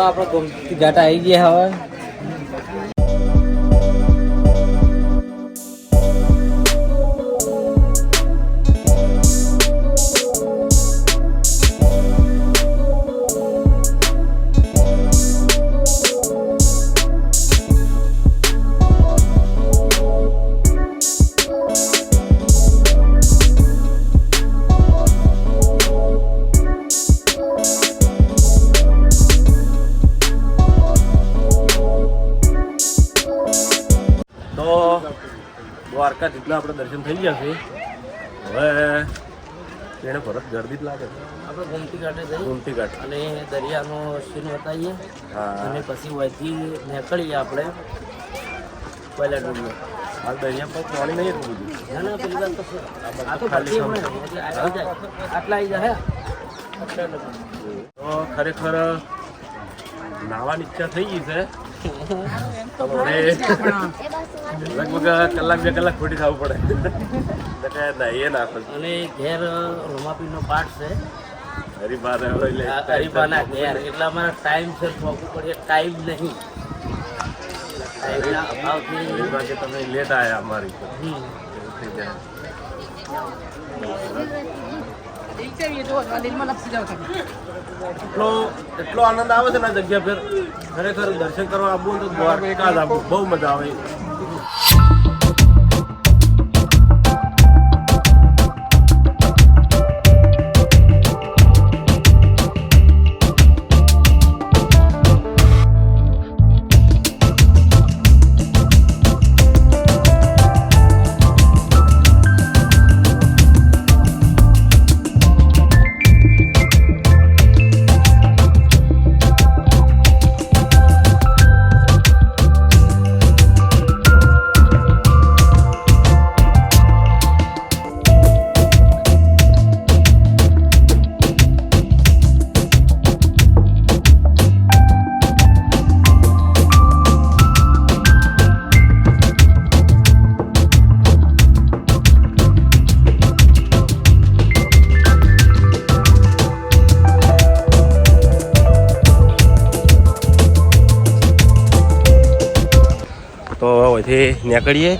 આપણે ગોમતી ઘાટ આવી ગયા હવે. દ્વારકા જેટલા આપણે દર્શન થઈ ગયા છે. હવે એને ભરત ગરદી જ લાગે છે. આપણે ગોમતી ઘાટે જઈએ, ગોમતી ઘાટ અને દરિયાનો સીન બતાવીએ. હા, અને પછી વહીથી નીકળીએ આપણે પહેલા ડુંગર. હાલ દરિયા પર પાણી નહીં એટલું બધું. ના ના, પેલી વાત તો છે. આ તો ખાલી એટલે આવી જાય, આટલા આવી જાય. તો ખરેખર નાવાની ઈચ્છા થઈ ગઈ છે. લગભગ કલાક 2 કલાક ખોટી થવું પડે. નાહીએ નાખો. અને ઘેર રોમાપીનો પાઠ છે, હરીબાના ઘેર. એટલે અમારા ટાઈમ છે પહોંચવું પડે. ટાઈમ નહીં, ટાઈમના અભાવથી તમે લેટ આવ્યા અમારી. એટલો આનંદ આવે છે ને આ જગ્યા પર. ખરેખર દર્શન કરવા આવવું તો દ્વારકા જ આવવું, બહુ મજા આવે. તો અહીંથી નીકળીએ.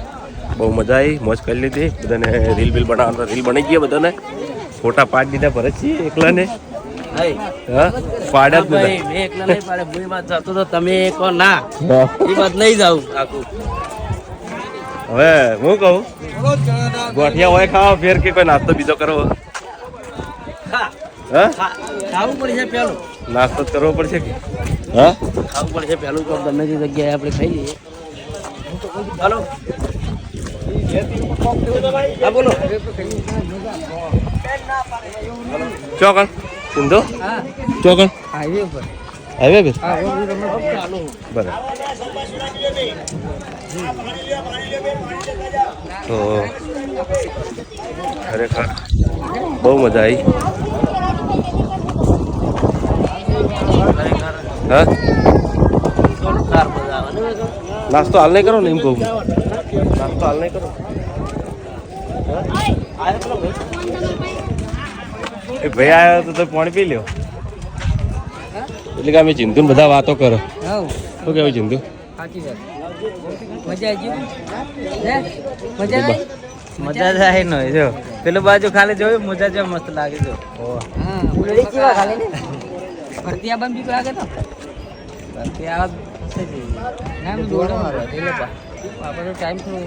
બહુ મજા આવી, મોજ કરી લીધી. બધાને રીલ બિલ બનાવવા, રીલ બની ગઈ બધાને. ફોટા પાડી દીધા ભરતજી એકલાને. હા, પાડ્યા જ મેં એકલા નહીં પાડે. હું વાત જતો તો તમે કહો ના, એ વાત નહીં જાઉં આખું. હવે હું કહું, ગોઠિયા હોય ખાવા ફેર કે કોઈ નાસ્તો બીજો કરવો? હા, ખાવું પડશે પેલું. નાસ્તો જ કરવો પડશે કે? હા, ખાવું પડશે પેલું. તો ગમે તે જગ્યાએ આપણે ખાઈ લઈએ. હાલો, હા બોલો. ચોકણ સિંધુ, ચોકણ હાઈવે પર. બરાબર. તો ખરેખર બહુ મજા આવી. હા, નાસ્તો હાલ નહીં કરો ને, એમ કહું. નાસ્તો હાલ નહીં કરો. એ ભાઈ આવ્યો તો પાણી પી લ્યો. એટલે કે અમે ચિંતુ બધા વાતો કરો. શું કેવું ચિંતુ? મજા જાય નો જો પેલું બાજુ ખાલી જોયું, મજા જો મસ્ત લાગે. જો ભરતી આ બીક લાગે તો ભરતી આ ના જોડે મારો એટલે આપણે ટાઈમ થોડો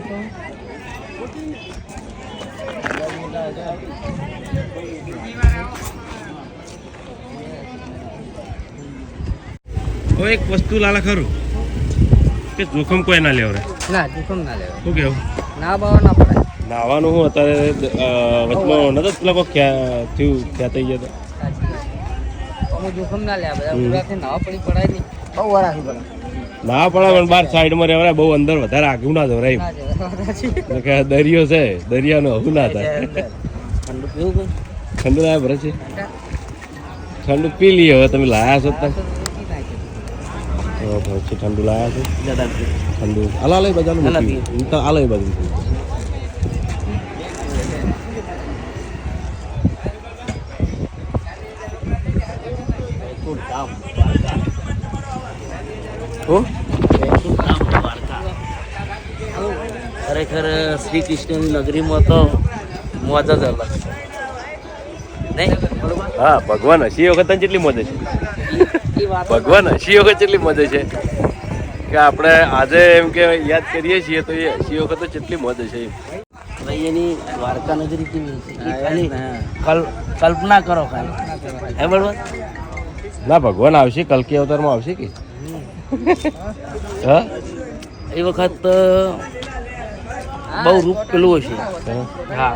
એક વસ્તુ લાલા ખરું કે જોખમ કોઈ ના લેવરે. ના, જોખમ ના લેવાય. શું કેવું? ના બાવા ના પડે. નાવાનું હું અત્યારે વચમાં નતો પેલા કોઈ થયું ખ્યાત ગયા હતા. જોખમ ના લે, બધા પૂરાથી નાવા પડી પડાય નહીં. બહુ વાર આગળ પડે ના પડે, પણ બહાર સાઈડમાં રહેવાય. બહુ અંદર વધારે આગું ના જવરાય. દરિયો છે, દરિયાનું હવું ના થાય. ઠંડુ પીવું? ઠંડુ લાયા ભરે છે. ઠંડુ પી લઈએ. હવે તમે લાયા છો તમે ઠંડુ લાયા છો? ઠંડુ આલા લઈ બજારનું આલો એ બાજુ. હું ખરેખર શ્રી કૃષ્ણની નગરીમાં તો મોજ જ અલગ નહીં બરોબર હા ભગવાન હસી વખત જેટલી મજા છે એ વાત ભગવાન હસી વખત જેટલી મજા છે કે આપણે આજે એમ કે યાદ કરીએ છીએ તો એ હસી વખત તો જેટલી મજા છે ભાઈ એની દ્વારકા નગરી કેવી છે એ ખાલી કલ્પના કરો ખાલી હે બરોબર ના ભગવાન આવશે કલ્કી અવતારમાં આવશે કે હા એ વખત બહુ રૂપ પેલું હશે હા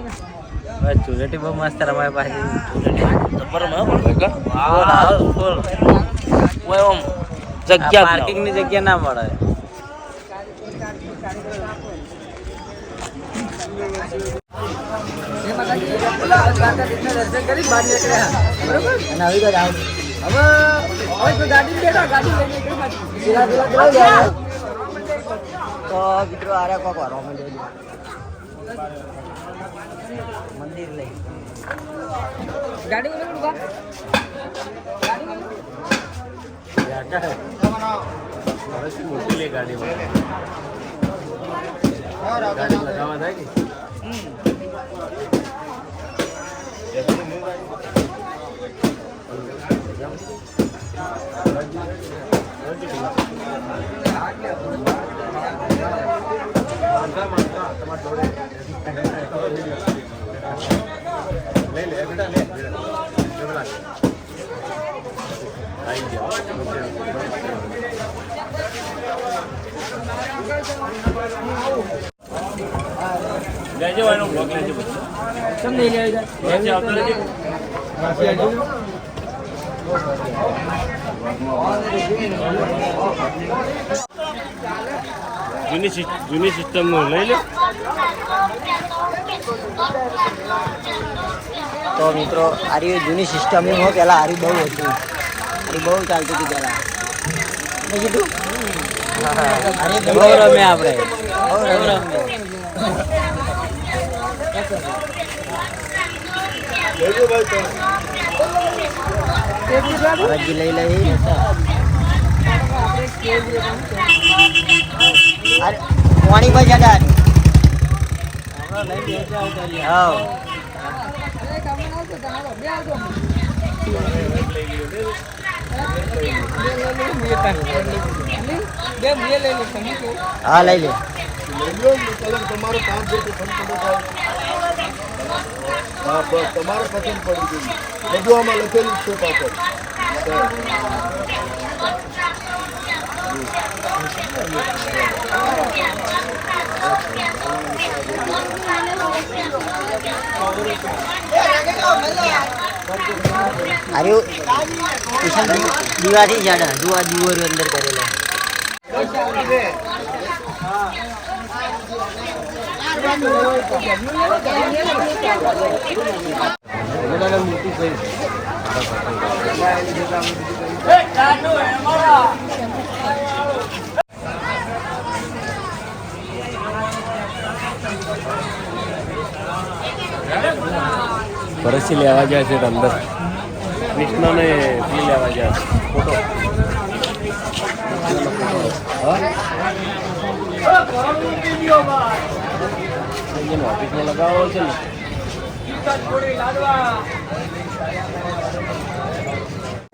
ચુલેટી બહુ મસ્ત રમાય પાછી જગ્યા પાર્કિંગ ની જગ્યા ના મળે તો મિત્રો આરે કોક વારો મંદિર લઈ ગાડી લગાવવા થાય કે લેજો એનો બ્લોગ લેજો કેમ નહીં લેવા પછી આવતો રહેજો જૂની સિસ્ટમ નું લઈ લે તો મિત્રો આરી જૂની સિસ્ટમ ની હો પેલા આરી બહુ હતું આરી બહુ ચાલતી હતી પેલા મેં કીધું બહુ રમે આપણે બહુ રમે હરજી લઈ લઈ પાણી પર જતા હા હા લઈ લે તમારો 5 હા બસ તમારે પસંદ પડી ગયું બધું આમાં લખેલું છે પાછળ અરે દીવાથી જાડા દુઆ દીવર અંદર કરેલા પરસી લેવા જાય છે અંદર કૃષ્ણને ફી લેવા જાય ફોટો ઓફિસમાં લગાવો છે ને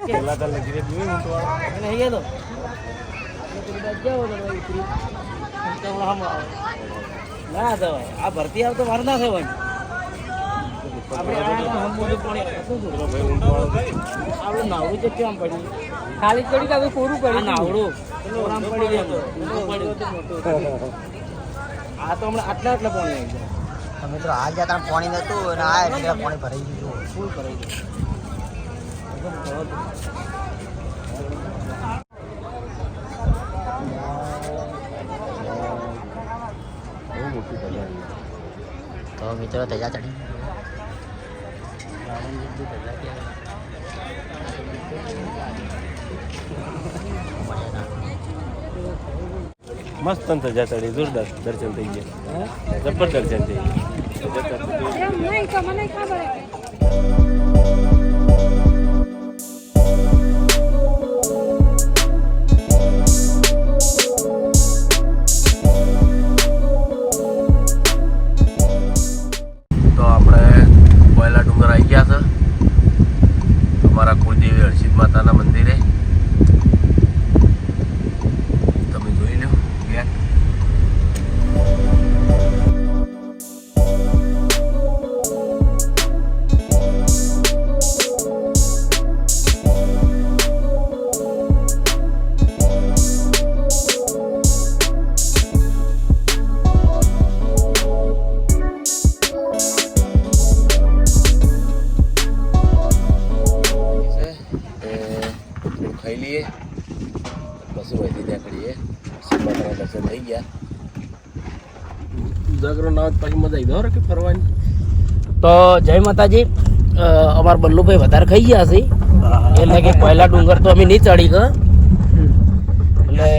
પેલા તો લગી રહી ના થવાય આ ભરતી આવતો વાર ના થવાય આપણે નાવડું તો કેમ પડ્યું ખાલી પડી કે પૂરું કરી નાવડું પડી ગયું આ તો હમણાં આટલા પાણી આવી ગયા મિત્રો આ જતા પાણી નતું અને આ એટલે પાણી ભરાઈ ગયું ફૂલ ભરાઈ ગયું બહુ મોટી બજાર તો મિત્રો તજા ચડી મસ્ત સજા ચડી જોરદાર દર્શન થઈ ગયા જબર દર્શન થઈ ગયા દર્શન થઈ ગયા. જાગરણ આવે પછી મજા આવી દો કે ફરવાની. તો જય માતાજી. અમારા બલ્લુભાઈ વધારે ખાઈ ગયા છે એટલે કે પહેલા ડુંગર તો અમે નહીં ચડી ગયા એટલે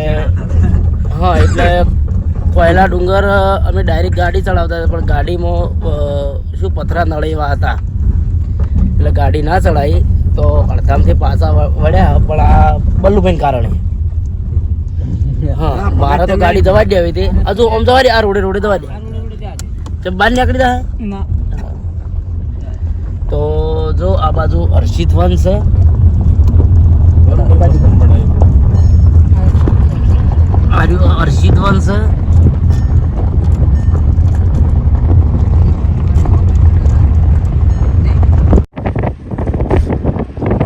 હા એટલે પહેલા ડુંગર અમે ડાયરેક્ટ ગાડી ચડાવતા હતા પણ ગાડીમાં શું પથરા નળે એવા હતા એટલે ગાડી ના ચડાવી તો અડધામથી પાછા વળ્યા પણ આ બલ્લુભાઈને કારણે હા મારે તો ગાડી દવા જ દેવી હતી હજુ આમ દવા દે આ રોડે રોડે દવા દે બહાર નીકળી જાય તો જો આ બાજુ હર્ષિત વન છે હર્ષિત વન છે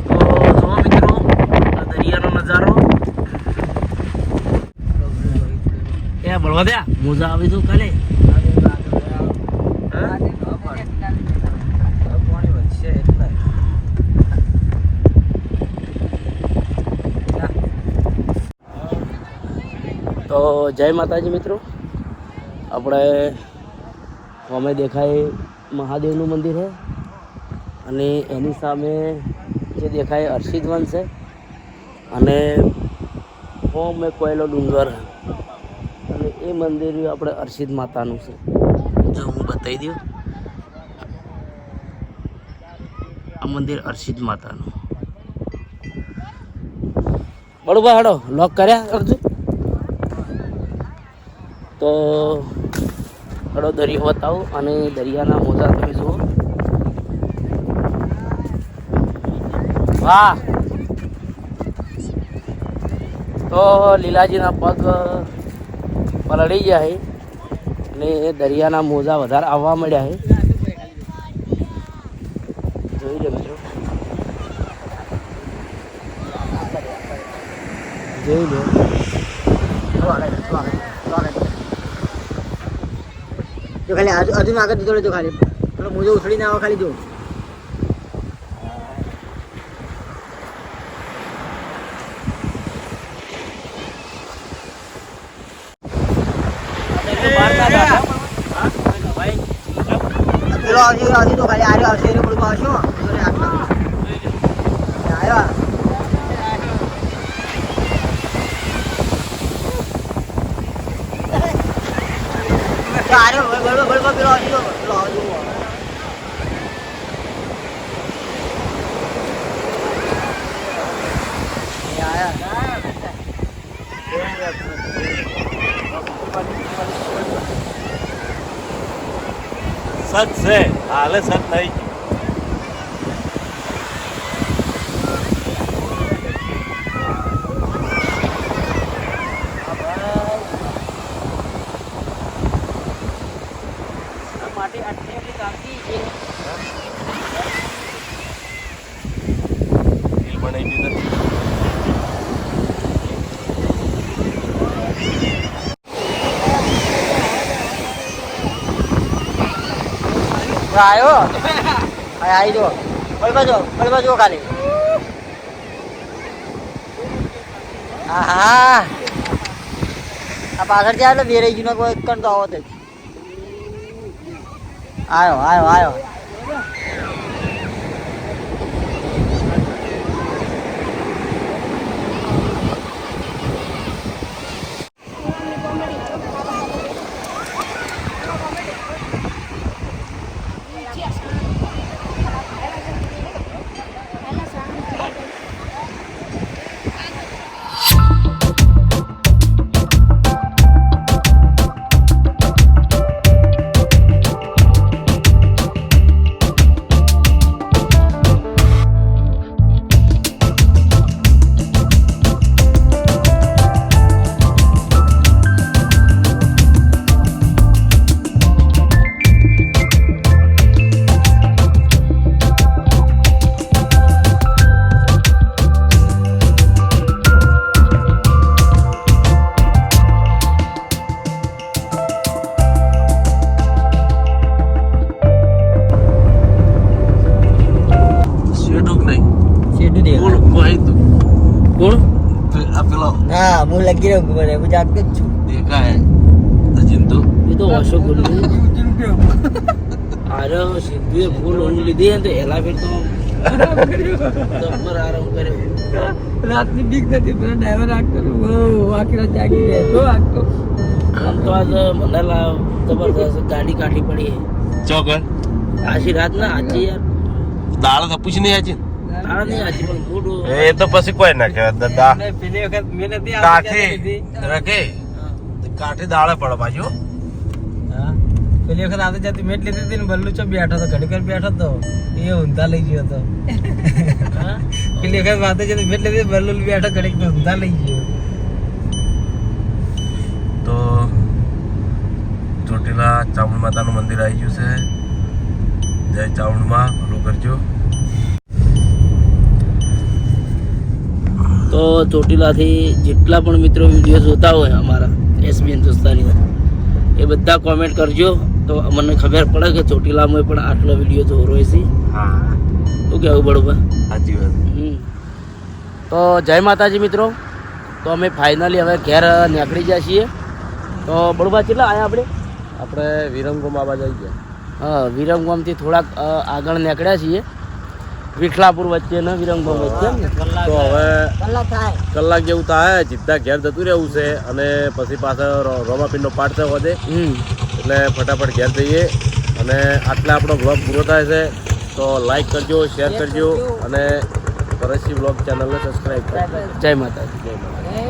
તો જો મિત્રો આ દરિયાનો નજારો એ બળવા દે મોજા આવી તું કાલે તો જય માતાજી મિત્રો આપણે અમે દેખાય મહાદેવનું મંદિર છે અને એની સામે જે દેખાય હર્ષિત વન છે અને ઓમ એક કોયલો ડુંગર અને એ મંદિર આપણે હર્ષિત માતાનું છે જો હું બતાવી દઉં આ મંદિર હર્ષિત માતાનું બરોબર હાડો લોક કર્યા અર્જુન તો હળો દરિયો બતાવું અને દરિયાના મોજા તમે જુઓ વાહ તો લીલાજીના પગ પલળી ગયા છે અને દરિયાના મોજા વધારે આવવા મળ્યા છે જોઈ લો મિત્રો જોઈ લો જો ખાલી હજુ આગળ દીધો રહેજો ખાલી પેલો મોજો ઉછળીને આવો ખાલી જો પેલો આવશે તો ખાલી આર્યો આવશે એને પડવું આવશે આવ્યા બળવા પેલો આવશે પેલો આવજો સત છે હાલે સત નહીં આવ્યો આવી જો બળવા જો ખાલી હા હા આ પાછળ ત્યાં એટલે વેરાઈ ગયું કોઈ કણ તો આવો તે આવ્યો હા હું લગી રહ્યો મને હું જાગતો જ છું देखा है सचिन तो એ તો અશોક ગોલુ આરે સિદ્ધુએ ફૂલ ઊંઘ લીધી ને તો એલા ફેર તો જબ્બર આરામ કર્યો. રાતની બીક નથી પેલા ડ્રાઈવર આખી રાત જાગી ગયો આખો આમ તો આજ મને જબરદસ્ત ગાડી કાઢી પડી चौकर આછી રાત ના આજી યાર दाल तो कुछ नहीं आज તારા નહીં આજી પણ ફૂડ ये तो पसी कोई ना के दा પેલી વખત મહેનત काठे रखे काठे दाल पड़ बाजू પેલી વખત આવતી જતી મેટ લીધી હતી ને બલ્લુ ચો બેઠો હતો ઘડી કર બેઠો હતો એ ઊંધા લઈ ગયો હતો પેલી વખત વાતે જતી મેટ લીધી બલ્લુ બેઠો ઘડી ઊંધા લઈ ગયો. तो ચોટીલા ચામુંડ માતાનું મંદિર આવી ગયું છે. જય ચામુંડમાં ફોલો કરજો. તો ચોટીલાથી જેટલા પણ મિત્રો વિડીયો જોતા હોય અમારા એસબી હિન્દુસ્તાની એ બધા કોમેન્ટ કરજો તો મને ખબર પડે કે ચોટીલામાં પણ આટલો વિડીયો જોરો છે. હા શું કહેવું બળુભા? સાચી વાત. તો જય માતાજી મિત્રો. તો અમે ફાઇનલી હવે ઘેર નીકળી ગયા છીએ. તો બળુભા કેટલા આવ્યા આપણે? આપણે વિરંગોમ આબાજ આવી ગયા. હા, વિરમગામથી થોડાક આગળ નીકળ્યા છીએ. વિઠલાપુર વચ્ચે ને વિરમગામ વચ્ચે. તો હવે કલાક જેવું થાય સીધા ઘેર જતું રહેવું છે અને પછી પાછળ રોમાપીરનો પાઠ છે વધે એટલે ફટાફટ ઘેર જઈએ. અને આટલા આપણો બ્લોગ પૂરો થાય છે તો લાઈક કરજો, શેર કરજો અને પરસી બ્લોગ ચેનલને સબસ્ક્રાઈબ કરજો. જય માતાજી. જય માતા.